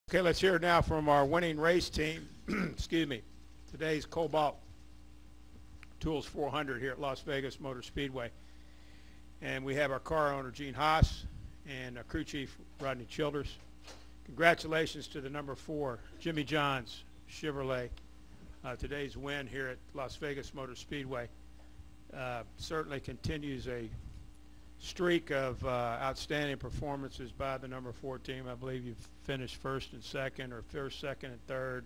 Okay, let's hear now from our winning race team. Excuse me. Today's Kobalt Tools 400 here at Las Vegas Motor Speedway. And we have our car owner, Gene Haas, and our crew chief, Rodney Childers. Congratulations to the number 4, Jimmy Johns Chevrolet. Today's win here at Las Vegas Motor Speedway certainly continues a streak of outstanding performances by the number 4 team. I believe you've finished first and second, or first, second, and third,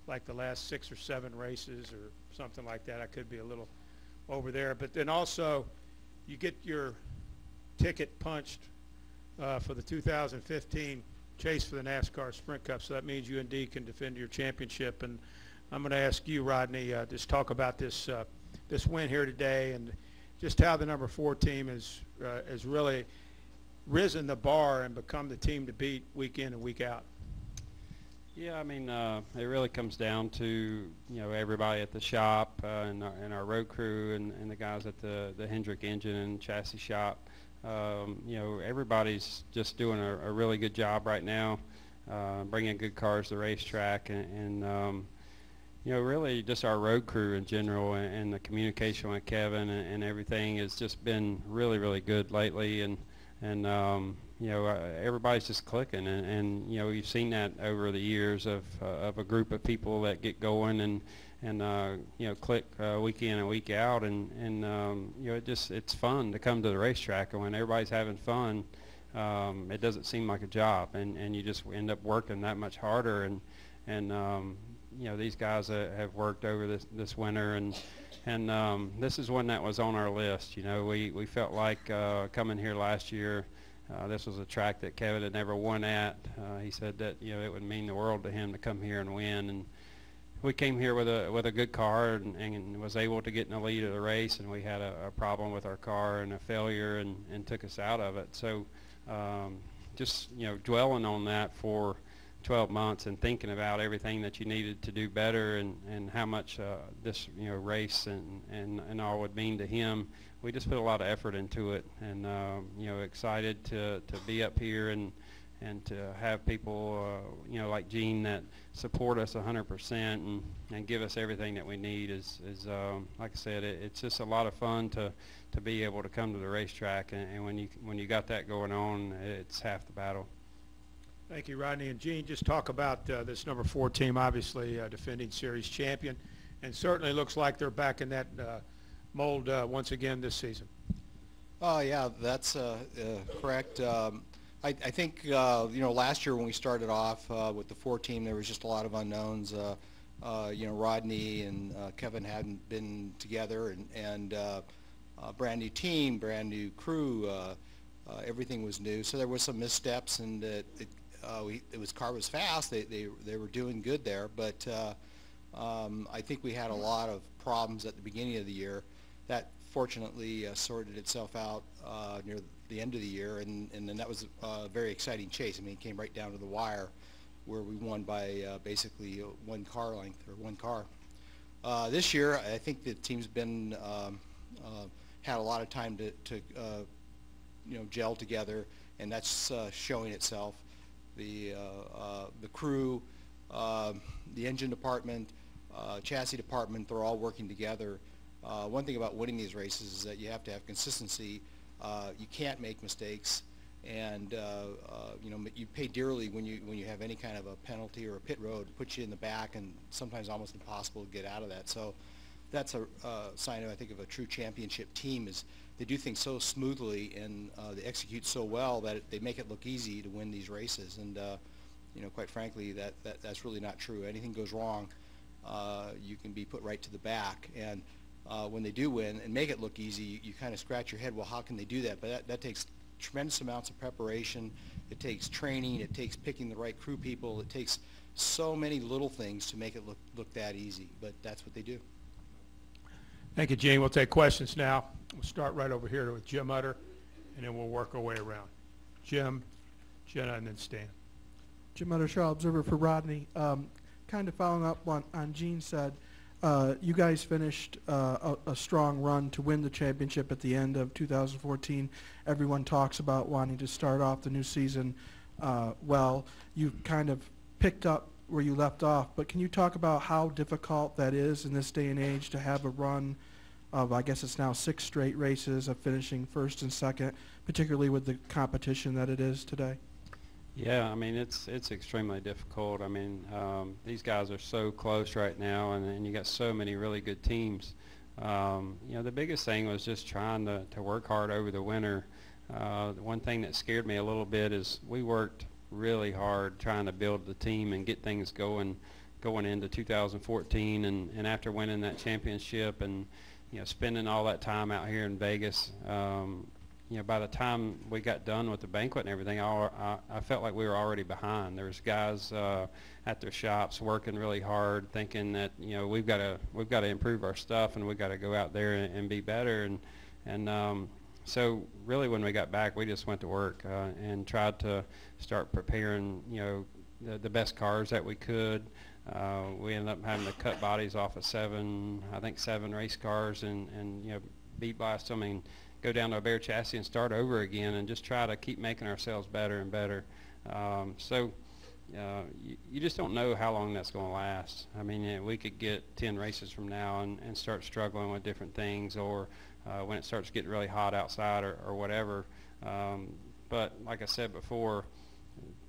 like the last 6 or 7 races or something like that. I could be a little over there. But then also you get your ticket punched for the 2015 chase for the NASCAR Sprint Cup. So that means you indeed can defend your championship. And I'm going to ask you, Rodney, just talk about this this win here today and just how the number 4 team has really risen the bar and become the team to beat week in and week out. Yeah, I mean, it really comes down to, everybody at the shop and our road crew and the guys at the Hendrick engine and chassis shop. Everybody's just doing a really good job right now, bringing good cars to the racetrack, and really just our road crew in general and the communication with Kevin and everything has just been really, really good lately, and everybody's just clicking, and you've seen that over the years of a group of people that get going and click week in and week out, and it's fun to come to the racetrack, and when everybody's having fun, it doesn't seem like a job, and you just end up working that much harder, and these guys have worked over this winter, and this is one that was on our list. We felt like coming here last year, this was a track that Kevin had never won at. He said that it would mean the world to him to come here and win, and we came here with a good car and was able to get in the lead of the race, and we had a problem with our car and a failure and took us out of it. So just dwelling on that for 12 months and thinking about everything that you needed to do better and how much this race and all would mean to him, we just put a lot of effort into it, and excited to be up here and to have people like Gene that support us 100% and give us everything that we need is like I said, it's just a lot of fun to be able to come to the racetrack, and when you got that going on, it's half the battle. Thank you, Rodney. And Gene, just talk about this number 4 team, obviously defending series champion, and certainly looks like they're back in that mold once again this season. Oh, yeah, that's correct. I think, last year when we started off with the 4 team, there was just a lot of unknowns. Rodney and Kevin hadn't been together, and brand new team, brand new crew, everything was new. So there was some missteps, and car was fast. They were doing good there, but I think we had a lot of problems at the beginning of the year. That fortunately sorted itself out near the end of the year, and then that was a very exciting chase. I mean, it came right down to the wire, where we won by basically 1 car length, or 1 car. This year, I think the team's been had a lot of time to gel together, and that's showing itself. The crew, the engine department, chassis department, they're all working together. One thing about winning these races is that you have to have consistency. You can't make mistakes, and you pay dearly when you have any kind of a penalty or a pit road. It puts you in the back, and sometimes almost impossible to get out of that. So that's a sign, I think, of a true championship team, is they do things so smoothly and they execute so well that they make it look easy to win these races. And quite frankly, that's really not true. Anything goes wrong, you can be put right to the back. And when they do win and make it look easy, you kind of scratch your head, well, how can they do that? But that takes tremendous amounts of preparation. It takes training. It takes picking the right crew people. It takes so many little things to make it look that easy. But that's what they do. Thank you, Gene. We'll take questions now. We'll start right over here with Jim Utter, and then we'll work our way around. Jim, Jenna, and then Stan. Jim Utter, Shaw Observer for Rodney. Kind of following up on Gene said, you guys finished a strong run to win the championship at the end of 2014. Everyone talks about wanting to start off the new season well. You kind of picked up where you left off, but can you talk about how difficult that is in this day and age to have a run of, I guess it's now 6 straight races of finishing first and second, particularly with the competition that it is today? Yeah, I mean, it's extremely difficult. I mean, these guys are so close right now, and you got so many really good teams. You know, the biggest thing was just trying to work hard over the winter. The one thing that scared me a little bit is we worked really hard trying to build the team and get things going into 2014, and after winning that championship and, you know, spending all that time out here in Vegas, you know, by the time we got done with the banquet and everything, I felt like we were already behind. There was guys at their shops working really hard, thinking that, you know, we've got to improve our stuff and we've got to go out there and be better. And so really when we got back, we just went to work and tried to start preparing, you know, the best cars that we could. We ended up having to cut bodies off of 7 race cars and you know, beat blast them and go down to a bare chassis and start over again and just try to keep making ourselves better and better. So you just don't know how long that's going to last. I mean, we could get 10 races from now and start struggling with different things, or when it starts getting really hot outside or whatever. But like I said before,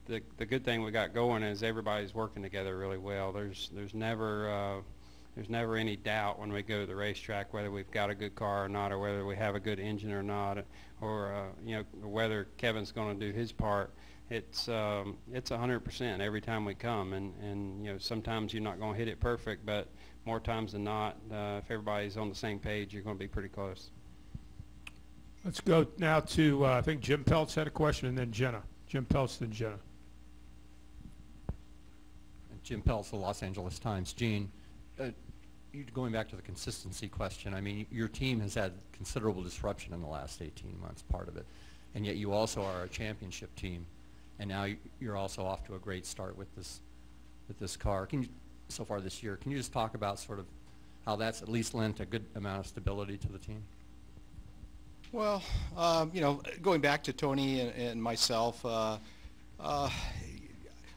the good thing we got going is everybody's working together really well. There's never any doubt when we go to the racetrack whether we've got a good car or not, or whether we have a good engine or not, or you know, whether Kevin's going to do his part. It's 100% every time we come, and you know, sometimes you're not going to hit it perfect, but more times than not, if everybody's on the same page, you're going to be pretty close. Let's go now to I think Jim Peltz had a question, and then Jenna. Jim Peltz, then Jenna. Jim Peltz, the Los Angeles Times. Gene, going back to the consistency question, I mean, your team has had considerable disruption in the last 18 months, part of it, and yet you also are a championship team, and now you're also off to a great start with this car. Can you, so far this year, can you just talk about sort of how that's at least lent a good amount of stability to the team? Well, you know, going back to Tony and myself,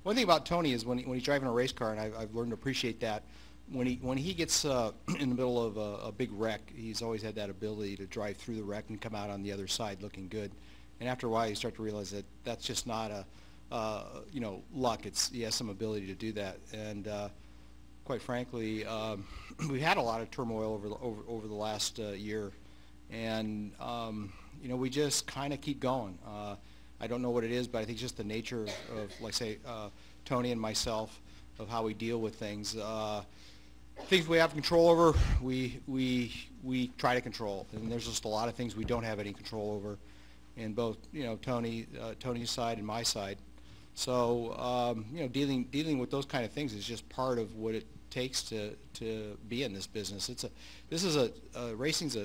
one thing about Tony is when he's driving a race car, and I've learned to appreciate that, when he gets in the middle of a big wreck, he's always had that ability to drive through the wreck and come out on the other side looking good. And after a while, you start to realize that that's just not you know, luck. He has some ability to do that. And quite frankly, we had a lot of turmoil over the last year, and you know, we just kind of keep going. I don't know what it is, but I think just the nature of, like say, Tony and myself, of how we deal with things. Things we have control over, we try to control, and there's just a lot of things we don't have any control over, in both, you know, Tony's side and my side. So you know, dealing with those kind of things is just part of what it takes to be in this business. Racing's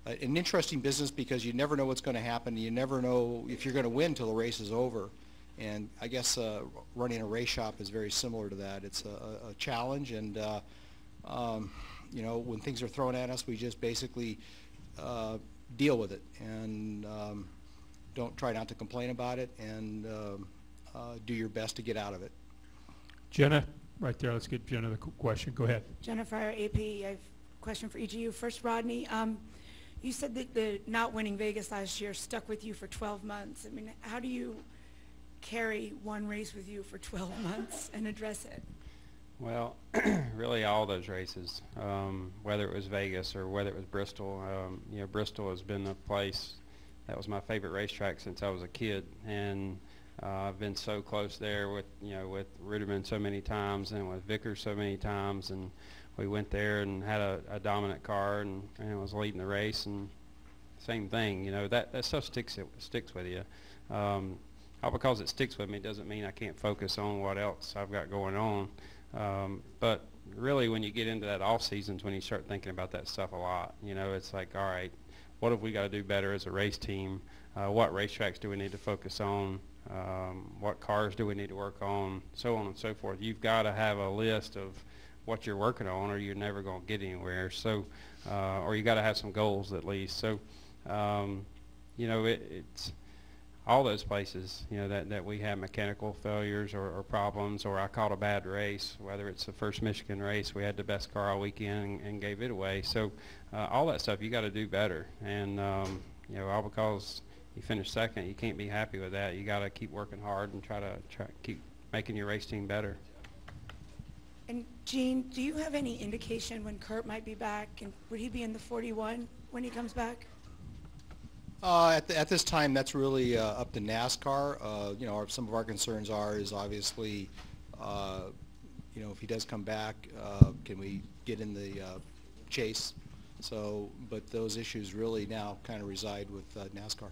an interesting business because you never know what's going to happen. You never know if you're going to win till the race is over. And I guess running a race shop is very similar to that. It's a challenge, and you know, when things are thrown at us, we just basically deal with it and don't try not to complain about it, and do your best to get out of it. Jenna, right there. Let's get Jenna the question. Go ahead. Jenna Fryer, AP. I have a question for each of you. First, Rodney, you said that the not winning Vegas last year stuck with you for 12 months. I mean, how do you carry one race with you for 12 months and address it? Well, really all those races, whether it was Vegas or whether it was Bristol. You know, Bristol has been a place that was my favorite racetrack since I was a kid, and I've been so close there with, you know, with Ruderman so many times and with Vickers so many times, and we went there and had a dominant car and was leading the race, and same thing, you know, that stuff sticks with you. All because it sticks with me doesn't mean I can't focus on what else I've got going on. But really, when you get into that off seasons, when you start thinking about that stuff a lot, you know, it's like, all right, what have we got to do better as a race team? What racetracks do we need to focus on? What cars do we need to work on? So on and so forth. You've got to have a list of what you're working on, or you're never going to get anywhere. So, or you got to have some goals at least. So, you know, all those places, you know, that we have mechanical failures or problems, or I caught a bad race, whether it's the first Michigan race, we had the best car all weekend and gave it away. So all that stuff, you got to do better. And, you know, all because you finished second, you can't be happy with that. You got to keep working hard and try to keep making your race team better. And Gene, do you have any indication when Kurt might be back, and would he be in the 41 when he comes back? At this time, that's really up to NASCAR. You know, some of our concerns is obviously, you know, if he does come back, can we get in the chase? So, but those issues really now kind of reside with NASCAR.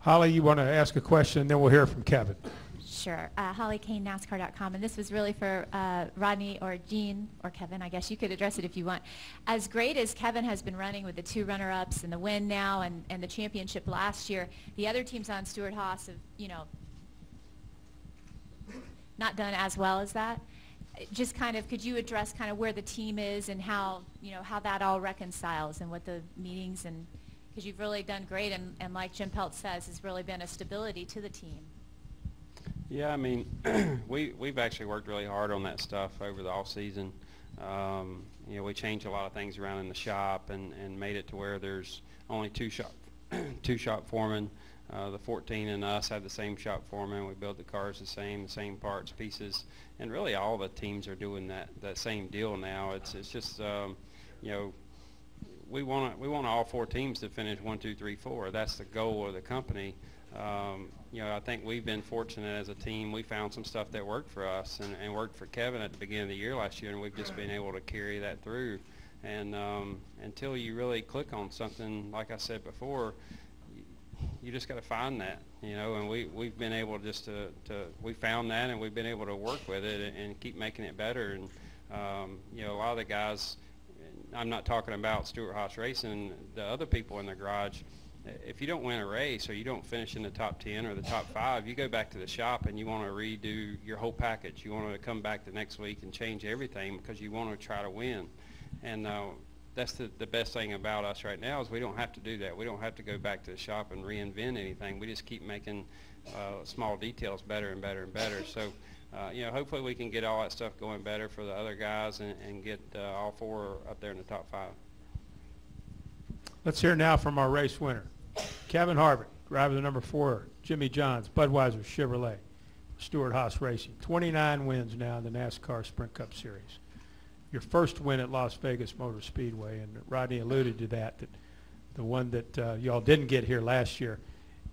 Holly, you want to ask a question, then we'll hear from Kevin. Sure. Holly Kane, NASCAR.com, and this was really for Rodney or Gene or Kevin. I guess you could address it if you want. As great as Kevin has been running with the 2 runner-ups and the win now and the championship last year, the other teams on Stewart-Haas have, you know, not done as well as that. Just kind of, could you address kind of where the team is and how, you know, how that all reconciles and what the meetings, and because you've really done great, and like Jim Pelt says, has really been a stability to the team. Yeah, I mean, we've actually worked really hard on that stuff over the off season. You know, we changed a lot of things around in the shop and made it to where there's only two shop foremen. The 14 and us have the same shop foreman. We build the cars the same parts, pieces, and really all the teams are doing that same deal now. It's just you know, we want all 4 teams to finish 1, 2, 3, 4. That's the goal of the company. You know, I think we've been fortunate as a team. We found some stuff that worked for us and worked for Kevin at the beginning of the year last year, and we've just been able to carry that through. And until you really click on something, like I said before, you just got to find that, you know. And we've been able just to we found that, and we've been able to work with it and keep making it better. And you know, a lot of the guys, I'm not talking about Stewart-Haas Racing, the other people in the garage. If you don't win a race or you don't finish in the top 10 or the top 5, you go back to the shop and you want to redo your whole package. You want to come back the next week and change everything because you want to try to win. And that's the best thing about us right now is we don't have to do that. We don't have to go back to the shop and reinvent anything. We just keep making small details better and better and better. So, you know, hopefully we can get all that stuff going better for the other guys and get all 4 up there in the top 5. Let's hear now from our race winner, Kevin Harvick, driver the number 4, Jimmy Johns, Budweiser Chevrolet, Stewart-Haas Racing. 29 wins now in the NASCAR Sprint Cup Series. Your first win at Las Vegas Motor Speedway, and Rodney alluded to that the one that y'all didn't get here last year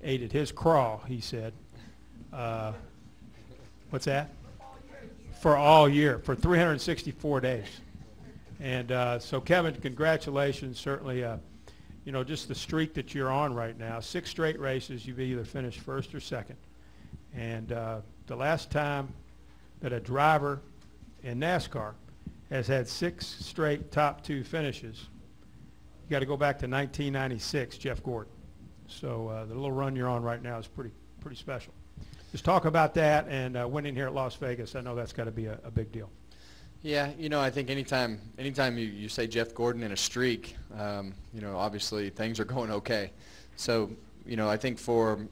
ate at his crawl, he said. What's that? For all year, for 364 days. And so, Kevin, congratulations. Certainly, you know, just the streak that you're on right now. 6 straight races, you've either finished first or second. And the last time that a driver in NASCAR has had 6 straight top 2 finishes, you got to go back to 1996, Jeff Gordon. So the little run you're on right now is pretty special. Just talk about that and winning here at Las Vegas. I know that's got to be a big deal. Yeah, you know, I think anytime you say Jeff Gordon in a streak, you know, obviously things are going okay. So, you know, I think for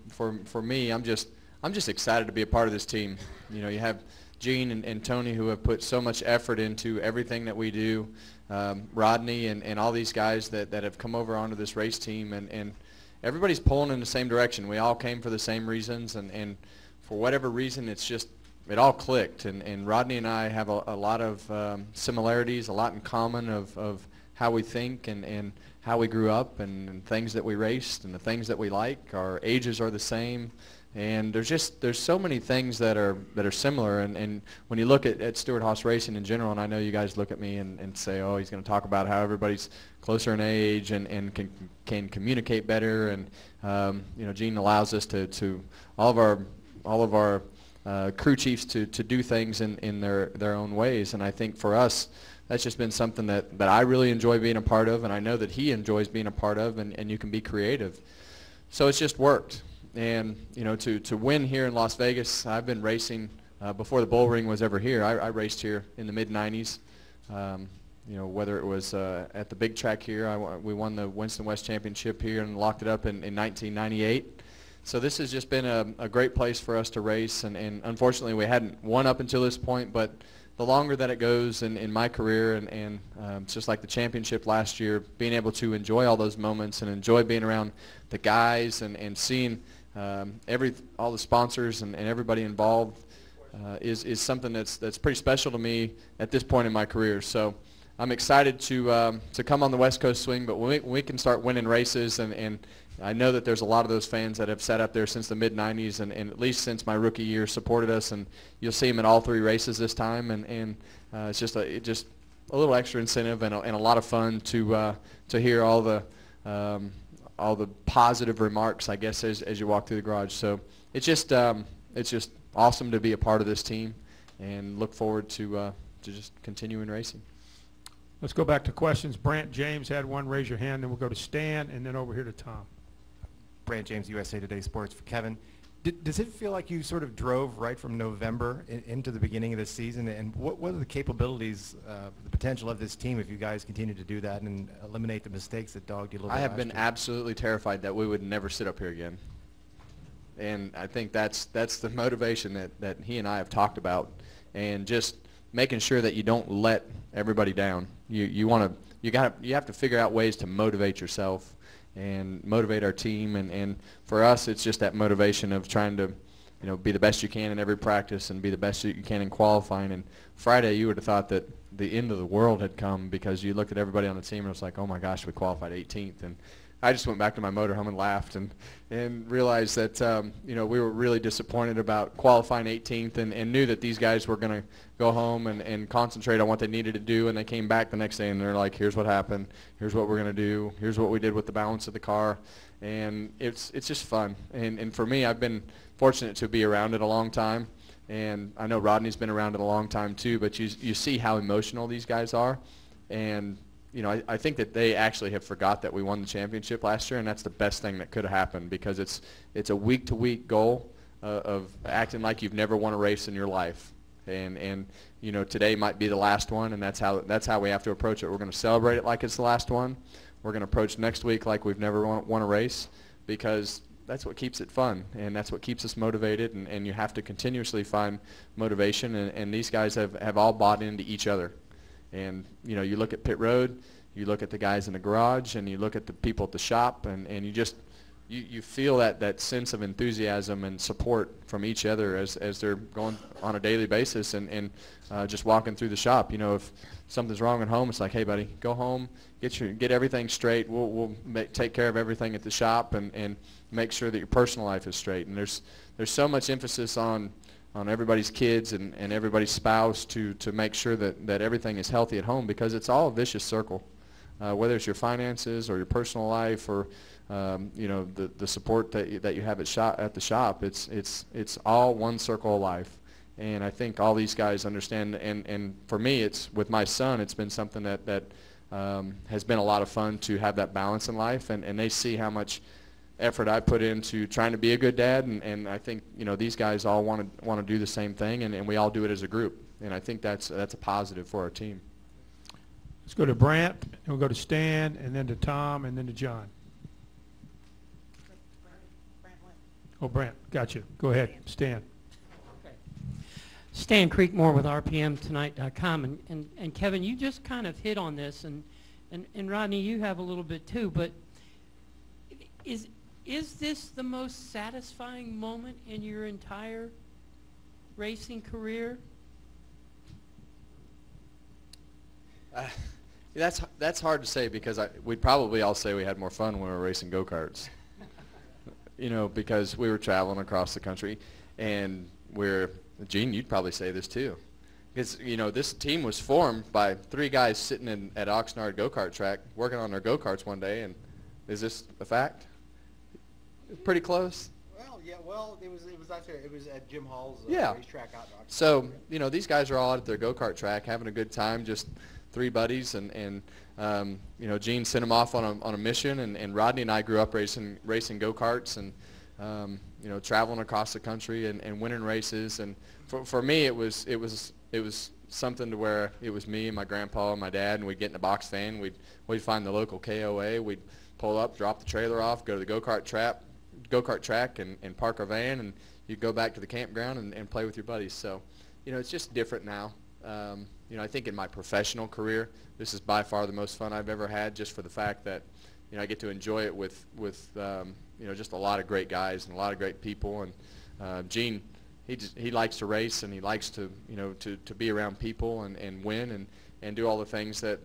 me, I'm just excited to be a part of this team. You know, you have Gene and Tony who have put so much effort into everything that we do, Rodney and all these guys that have come over onto this race team, and everybody's pulling in the same direction. We all came for the same reasons, and for whatever reason, it's just it all clicked, and Rodney and I have a lot of similarities, a lot in common of how we think and how we grew up and things that we raced and the things that we like. Our ages are the same, and there's so many things that are similar. And when you look at Stewart-Haas Racing in general, and I know you guys look at me and say, oh, he's going to talk about how everybody's closer in age and can communicate better, and you know, Gene allows us to all of our crew chiefs to do things in their own ways. And I think for us, that's just been something that I really enjoy being a part of, and I know that he enjoys being a part of, and you can be creative. So it's just worked. And you know, to win here in Las Vegas, I've been racing before the Bull Ring was ever here. I raced here in the mid-'90s. you know, whether it was at the big track here, we won the Winston West Championship here and locked it up in 1998. So this has just been a great place for us to race, and unfortunately we hadn't won up until this point, but the longer that it goes in my career, and it's just like the championship last year, being able to enjoy all those moments and enjoy being around the guys and seeing all the sponsors and everybody involved is something that's pretty special to me at this point in my career. So I'm excited to come on the West Coast swing, but when we can start winning races, and I know that there's a lot of those fans that have sat up there since the mid-'90s and at least since my rookie year supported us, and you'll see them in all 3 races this time, and it's just a little extra incentive and a lot of fun to hear all the positive remarks, I guess, as you walk through the garage. So it's just awesome to be a part of this team, and look forward to just continuing racing. Let's go back to questions. Brant James had one. Raise your hand, then we'll go to Stan, and then over here to Tom. Brant James, USA Today Sports, for Kevin. Does it feel like you sort of drove right from November into the beginning of the season? And what are the capabilities, the potential of this team if you guys continue to do that and eliminate the mistakes that dogged you a little bit? I have been absolutely terrified that we would never sit up here again. And I think that's the motivation that he and I have talked about, and just making sure that you don't let everybody down. You have to figure out ways to motivate yourself and motivate our team, and for us it's just that motivation of trying to, you know, be the best you can in every practice and be the best you can in qualifying. And Friday you would have thought that the end of the world had come, because you looked at everybody on the team and it was like, oh my gosh, we qualified 18th. And I just went back to my motorhome and laughed and realized that you know, we were really disappointed about qualifying 18th, and knew that these guys were going to go home and concentrate on what they needed to do. And they came back the next day and they're like, here's what happened, here's what we're going to do, here's what we did with the balance of the car. And it's just fun. And for me, I've been fortunate to be around it a long time, and I know Rodney's been around it a long time too, but you see how emotional these guys are. And you know, I think that they actually have forgot that we won the championship last year, and that's the best thing that could have happened, because it's a week-to-week goal of acting like you've never won a race in your life. And you know, today might be the last one, and that's how we have to approach it. We're going to celebrate it like it's the last one. We're going to approach next week like we've never won a race, because that's what keeps it fun, and that's what keeps us motivated, and you have to continuously find motivation, and these guys have all bought into each other. And you know, you look at pit road, you look at the guys in the garage, and you look at the people at the shop, and you feel that sense of enthusiasm and support from each other as they're going on a daily basis, and just walking through the shop. You know, if something's wrong at home, it's like, hey buddy, go home, get everything straight. We'll take care of everything at the shop, and make sure that your personal life is straight. And there's so much emphasis on everybody's kids and everybody's spouse to make sure that everything is healthy at home, because it's all a vicious circle. Whether it's your finances or your personal life, or you know, the support that you have at the shop, it's all one circle of life. And I think all these guys understand. And for me, it's with my son, it's been something that has been a lot of fun to have that balance in life, and they see how much effort I put into trying to be a good dad, and I think, you know, these guys all want to do the same thing, and we all do it as a group, and I think that's a positive for our team. Let's go to Brant, and we'll go to Stan, and then to Tom, and then to John. Oh, Brant, gotcha. Go ahead, Stan. Okay. Stan Creekmore with RPMTonight.com, and Kevin, you just kind of hit on this, and Rodney, you have a little bit too, but is this the most satisfying moment in your entire racing career? That's hard to say, because we'd probably all say we had more fun when we were racing go-karts. You know, because we were traveling across the country, and Gene, you'd probably say this too. Because, you know, this team was formed by 3 guys sitting at Oxnard go-kart track working on their go-karts one day, and is this a fact? Pretty close. Well, yeah. Well, it was at Jim Hall's racetrack out in Oxford. So, you know, these guys are all out at their go-kart track having a good time, just 3 buddies, and you know, Gene sent them off on a mission, and Rodney and I grew up racing go-karts, and you know, traveling across the country and winning races. And for me, it was something to where it was me and my grandpa and my dad, and we'd get in a box van. We'd find the local KOA. We'd pull up, drop the trailer off, go to the go-kart track, and park our van, and you'd go back to the campground and play with your buddies. So, you know, it's just different now. You know, I think in my professional career, this is by far the most fun I've ever had, just for the fact that, you know, I get to enjoy it with you know, just a lot of great guys and a lot of great people. And Gene, he likes to race, and he likes to, you know, to be around people and win and do all the things that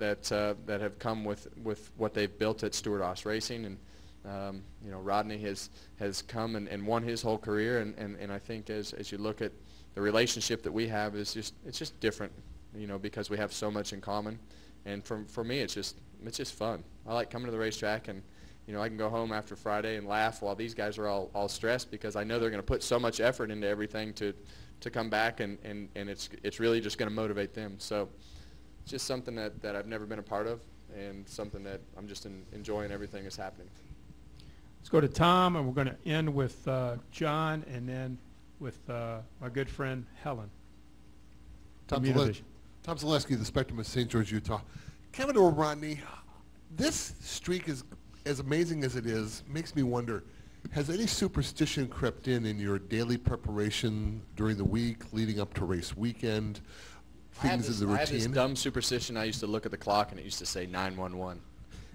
have come with what they've built at Stewart-Haas Racing. And you know, Rodney has come and won his whole career, and I think as you look at the relationship that we have, it's just different, you know, because we have so much in common. And for me, it's just fun. I like coming to the racetrack, and you know, I can go home after Friday and laugh while these guys are all stressed, because I know they're going to put so much effort into everything to come back, and it's really just going to motivate them. So it's just something that I've never been a part of, and something that I'm just enjoying everything that's happening. Let's go to Tom, and we're going to end with John, and then with my good friend Helen. Tom Zaleski, the Spectrum of St. George, Utah. Kevin or Rodney, this streak is as amazing as it is, makes me wonder, has any superstition crept in your daily preparation during the week leading up to race weekend? Things in the routine? I have this dumb superstition. I used to look at the clock, and it used to say 911.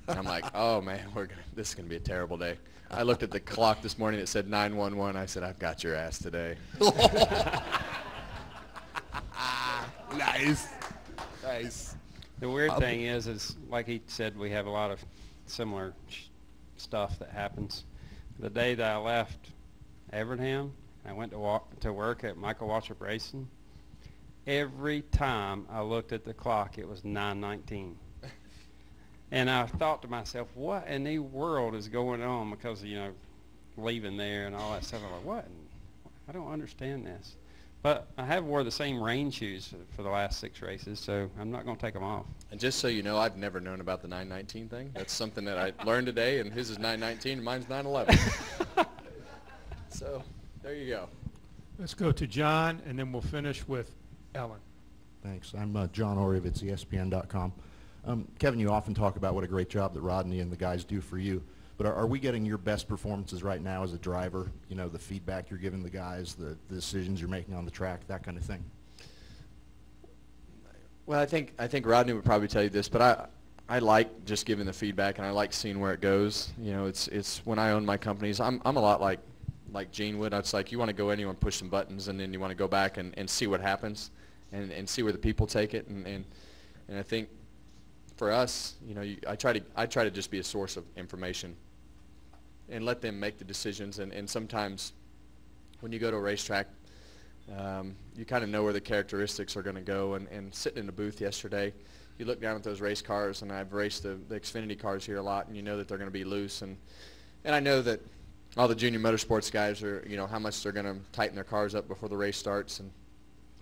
And I'm like, oh man, this is gonna be a terrible day. I looked at the clock this morning. It said 911. I said, I've got your ass today. Nice. Nice. The weird thing is like he said, we have a lot of similar stuff that happens. The day that I left Evernham, I went to work at Michael Waltrip Racing. Every time I looked at the clock, it was 9:19. And I thought to myself, what in the world is going on? Because, you know, leaving there and all that stuff. I'm like, what? I don't understand this. But I have wore the same rain shoes for the last 6 races, so I'm not going to take them off. And just so you know, I've never known about the 919 thing. That's something that I learned today, and his is 919 and mine's 911. So there you go. Let's go to John, and then we'll finish with Ellen. Thanks. I'm John Horowitz, ESPN.com. Kevin, you often talk about what a great job that Rodney and the guys do for you. But are we getting your best performances right now as a driver? You know, the feedback you're giving the guys, the decisions you're making on the track, that kind of thing. Well, I think Rodney would probably tell you this, but I like just giving the feedback, and I like seeing where it goes. You know, it's when I own my companies, I'm a lot like Gene would. It's like you want to go anywhere and push some buttons, and then you want to go back and see what happens, and see where the people take it, and I think for us, you know, I try to just be a source of information and let them make the decisions. And sometimes when you go to a racetrack, you kind of know where the characteristics are going to go. And sitting in the booth yesterday, you look down at those race cars, and I've raced the Xfinity cars here a lot, and you know that they're going to be loose. And I know that all the junior motorsports guys are, you know, how much they're going to tighten their cars up before the race starts. And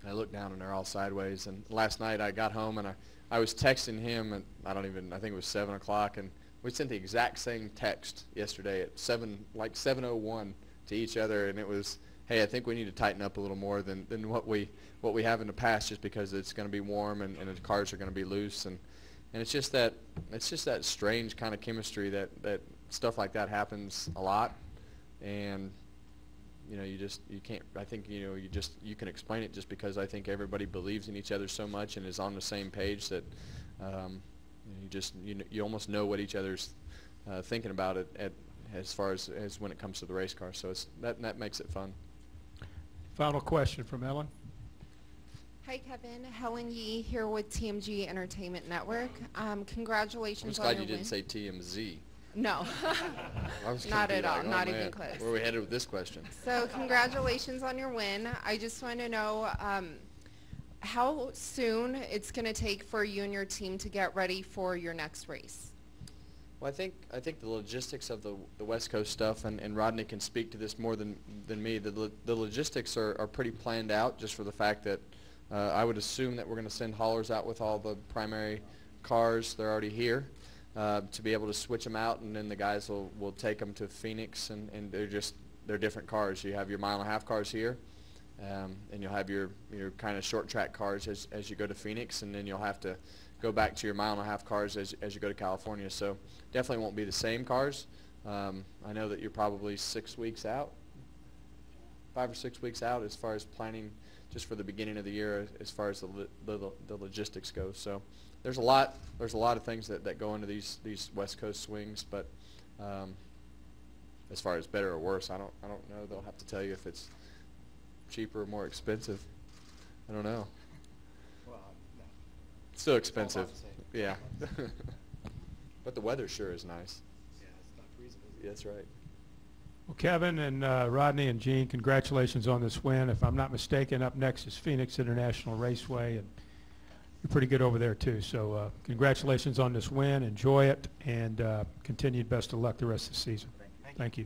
I look down, and they're all sideways. And last night I got home, and I was texting him, and I think it was 7 o'clock, and we sent the exact same text yesterday at 7:01 to each other, and it was, hey, I think we need to tighten up a little more than what we have in the past, just because it's going to be warm and the cars are going to be loose, and it's just that strange kind of chemistry that stuff like that happens a lot, and you know, you can't. I think, you know, you can explain it just because I think everybody believes in each other so much and is on the same page that you almost know what each other's thinking about it as far as when it comes to the race car. So that makes it fun. Final question from Ellen. Hi, Kevin. Helen Yee here with TMG Entertainment Network. Congratulations I'm on just glad you your didn't say TMZ. No, not at all, not even close. Where are we headed with this question? So congratulations on your win. I just want to know how soon it's going to take for you and your team to get ready for your next race. Well, I think the logistics of the West Coast stuff, and Rodney can speak to this more than me, the logistics are pretty planned out, just for the fact that I would assume that we're going to send haulers out with all the primary cars. They're already here. To be able to switch them out, and then the guys will take them to Phoenix, and they're different cars. You have your mile-and-a-half cars here, and you'll have your kind of short track cars as you go to Phoenix, and then you'll have to go back to your mile-and-a-half cars as you go to California. So definitely won't be the same cars. I know that you're probably 6 weeks out, 5 or 6 weeks out as far as planning just for the beginning of the year as far as the logistics go. So there's a lot of things that go into these West Coast swings, but as far as better or worse, I don't know. They'll have to tell you if it's cheaper or more expensive. I don't know. Well, no. It's still expensive. All about the same. Yeah. But the weather sure is nice. Yeah, it's not freezing. Yeah, that's right. Well, Kevin and Rodney and Gene, congratulations on this win. If I'm not mistaken, up next is Phoenix International Raceway, and you're pretty good over there too. So congratulations on this win. Enjoy it, and continued best of luck the rest of the season. Thank you.